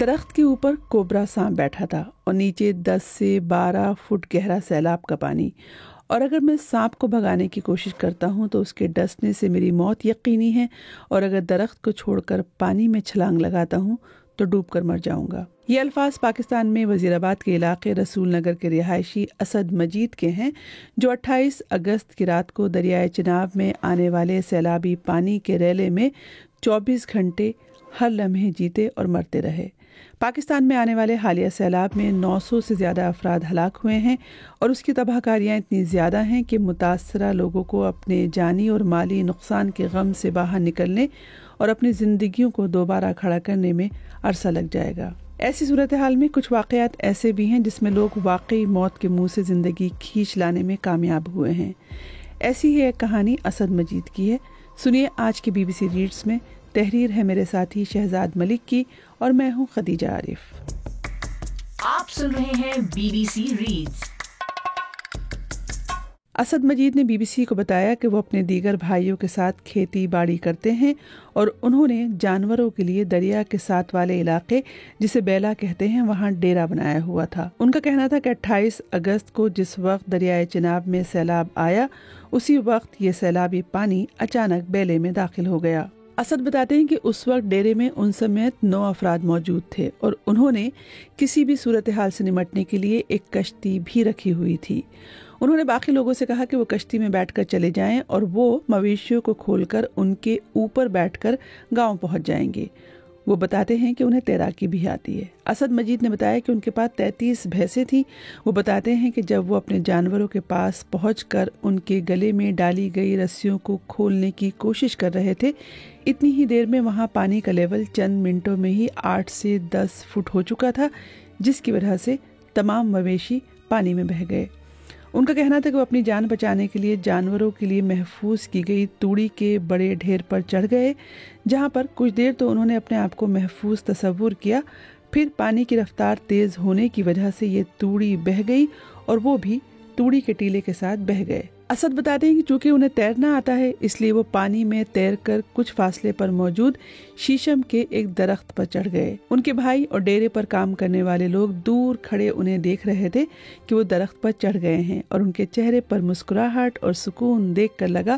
درخت کے اوپر کوبرا سانپ بیٹھا تھا اور نیچے 10 سے 12 فٹ گہرا سیلاب کا پانی، اور اگر میں سانپ کو بھگانے کی کوشش کرتا ہوں تو اس کے ڈسنے سے میری موت یقینی ہے، اور اگر درخت کو چھوڑ کر پانی میں چھلانگ لگاتا ہوں تو ڈوب کر مر جاؤں گا۔ یہ الفاظ پاکستان میں وزیر آباد کے علاقے رسول نگر کے رہائشی اسد مجید کے ہیں، جو 28 اگست کی رات کو دریائے چناب میں آنے والے سیلابی پانی کے ریلے میں 24 گھنٹے ہر لمحے جیتے اور مرتے رہے۔ پاکستان میں آنے والے حالیہ سیلاب میں 900 سے زیادہ افراد ہلاک ہوئے ہیں، اور اس کی تباہ کاریاں اتنی زیادہ ہیں کہ متاثرہ لوگوں کو اپنے جانی اور مالی نقصان کے غم سے باہر نکلنے اور اپنی زندگیوں کو دوبارہ کھڑا کرنے میں عرصہ لگ جائے گا۔ ایسی صورتحال میں کچھ واقعات ایسے بھی ہیں جس میں لوگ واقعی موت کے منہ سے زندگی کھینچ لانے میں کامیاب ہوئے ہیں۔ ایسی ہی ایک کہانی اسد مجید کی ہے۔ سنیے آج کی BBC ریڈز میں۔ تحریر ہے میرے ساتھی شہزاد ملک کی اور میں ہوں خدیجہ عارف۔ آپ سن رہے ہیں BBC ریڈز۔ اسد مجید نے BBC کو بتایا کہ وہ اپنے دیگر بھائیوں کے ساتھ کھیتی باڑی کرتے ہیں، اور انہوں نے جانوروں کے لیے دریا کے ساتھ والے علاقے جسے بیلا کہتے ہیں وہاں ڈیرا بنایا ہوا تھا۔ ان کا کہنا تھا کہ 28 اگست کو جس وقت دریائے چناب میں سیلاب آیا، اسی وقت یہ سیلابی پانی اچانک بیلے میں داخل ہو گیا۔ اسد بتاتے ہیں کہ اس وقت ڈیرے میں ان سمیت 9 افراد موجود تھے، اور انہوں نے کسی بھی صورتحال سے نمٹنے کے لیے ایک کشتی بھی رکھی ہوئی تھی۔ انہوں نے باقی لوگوں سے کہا کہ وہ کشتی میں بیٹھ کر چلے جائیں، اور وہ مویشیوں کو کھول کر ان کے اوپر بیٹھ کر گاؤں پہنچ جائیں گے۔ وہ بتاتے ہیں کہ انہیں تیراکی بھی آتی ہے۔ اسد مجید نے بتایا کہ ان کے پاس 33 بھینسیں تھیں۔ وہ بتاتے ہیں کہ جب وہ اپنے جانوروں کے پاس پہنچ کر ان کے گلے میں ڈالی گئی رسیوں کو کھولنے کی کوشش کر رہے تھے، اتنی ہی دیر میں وہاں پانی کا لیول چند منٹوں میں ہی 8 سے 10 فٹ ہو چکا تھا، جس کی وجہ سے تمام مویشی پانی میں بہہ گئے۔ ان کا کہنا تھا کہ وہ اپنی جان بچانے کے لیے جانوروں کے لیے محفوظ کی گئی توڑی کے بڑے ڈھیر پر چڑھ گئے، جہاں پر کچھ دیر تو انہوں نے اپنے آپ کو محفوظ تصور کیا، پھر پانی کی رفتار تیز ہونے کی وجہ سے یہ توڑی بہہ گئی، اور وہ بھی توڑی کے ٹیلے کے ساتھ بہہ گئے۔ اسد بتاتے ہیں کہ چونکہ انہیں تیرنا آتا ہے، اس لیے وہ پانی میں تیر کر کچھ فاصلے پر موجود شیشم کے ایک درخت پر چڑھ گئے۔ ان کے بھائی اور ڈیرے پر کام کرنے والے لوگ دور کھڑے انہیں دیکھ رہے تھے کہ وہ درخت پر چڑھ گئے ہیں، اور ان کے چہرے پر مسکراہٹ اور سکون دیکھ کر لگا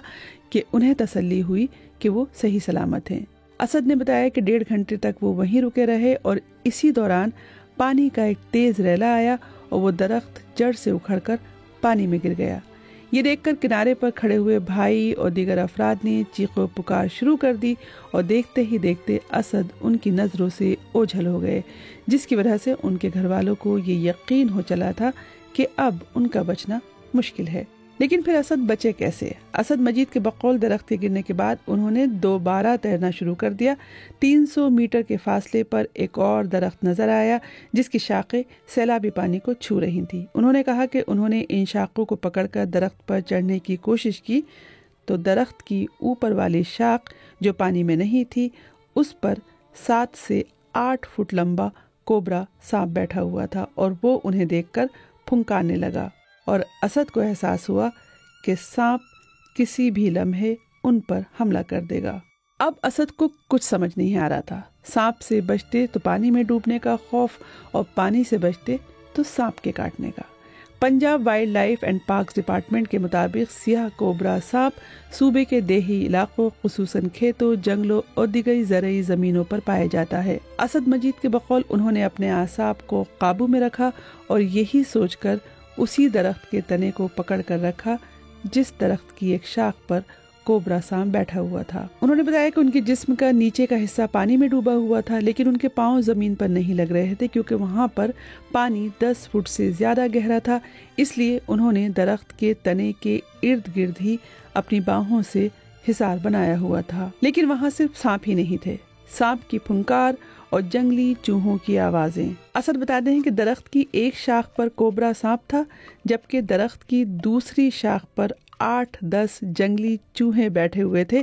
کہ انہیں تسلی ہوئی کہ وہ صحیح سلامت ہیں۔ اسد نے بتایا کہ 1.5 گھنٹے تک وہ وہیں رکے رہے، اور اسی دوران پانی کا ایک تیز ریلا آیا اور وہ درخت جڑ سے اکھڑ کر پانی میں گر گیا۔ یہ دیکھ کر کنارے پر کھڑے ہوئے بھائی اور دیگر افراد نے چیخ و پکار شروع کر دی، اور دیکھتے ہی دیکھتے اسد ان کی نظروں سے اوجھل ہو گئے، جس کی وجہ سے ان کے گھر والوں کو یہ یقین ہو چلا تھا کہ اب ان کا بچنا مشکل ہے۔ لیکن پھر اسد بچے کیسے؟ اسد مجید کے بقول درخت کے گرنے کے بعد انہوں نے دوبارہ تیرنا شروع کر دیا۔ 300 میٹر کے فاصلے پر ایک اور درخت نظر آیا جس کی شاخیں سیلابی پانی کو چھو رہی تھیں۔ انہوں نے کہا کہ انہوں نے ان شاخوں کو پکڑ کر درخت پر چڑھنے کی کوشش کی تو درخت کی اوپر والی شاخ جو پانی میں نہیں تھی، اس پر 7 سے 8 فٹ لمبا کوبرا سانپ بیٹھا ہوا تھا، اور وہ انہیں دیکھ کر پھنکارنے لگا، اور اسد کو احساس ہوا کہ سانپ کسی بھی لمحے ان پر حملہ کر دے گا۔ اب اسد کو کچھ سمجھ نہیں آ رہا تھا۔ سانپ سے بچتے تو پانی میں ڈوبنے کا خوف، اور پانی سے بچتے تو سانپ کے کاٹنے کا۔ Punjab wild life and parks department کے مطابق سیاہ کوبرا سانپ صوبے کے دیہی علاقوں خصوصاً کھیتوں، جنگلوں اور دیگر زرعی زمینوں پر پایا جاتا ہے۔ اسد مجید کے بقول انہوں نے اپنے اعصاب کو قابو میں رکھا اور یہی سوچ کر اسی درخت کے تنے کو پکڑ کر رکھا جس درخت کی ایک شاخ پر کوبرا سانپ بیٹھا ہوا تھا۔ انہوں نے بتایا کہ ان کے جسم کا نیچے کا حصہ پانی میں ڈوبا ہوا تھا، لیکن ان کے پاؤں زمین پر نہیں لگ رہے تھے کیونکہ وہاں پر پانی 10 فٹ سے زیادہ گہرا تھا، اس لیے انہوں نے درخت کے تنے کے ارد گرد ہی اپنی باہوں سے حصار بنایا ہوا تھا۔ لیکن وہاں صرف سانپ ہی نہیں تھے، سانپ کی پھنکار اور جنگلی چوہوں کی آوازیں۔ اسد بتاتے ہیں کہ درخت کی ایک شاخ پر کوبرا سانپ تھا، جبکہ درخت کی دوسری شاخ پر 8-10 جنگلی چوہے بیٹھے ہوئے تھے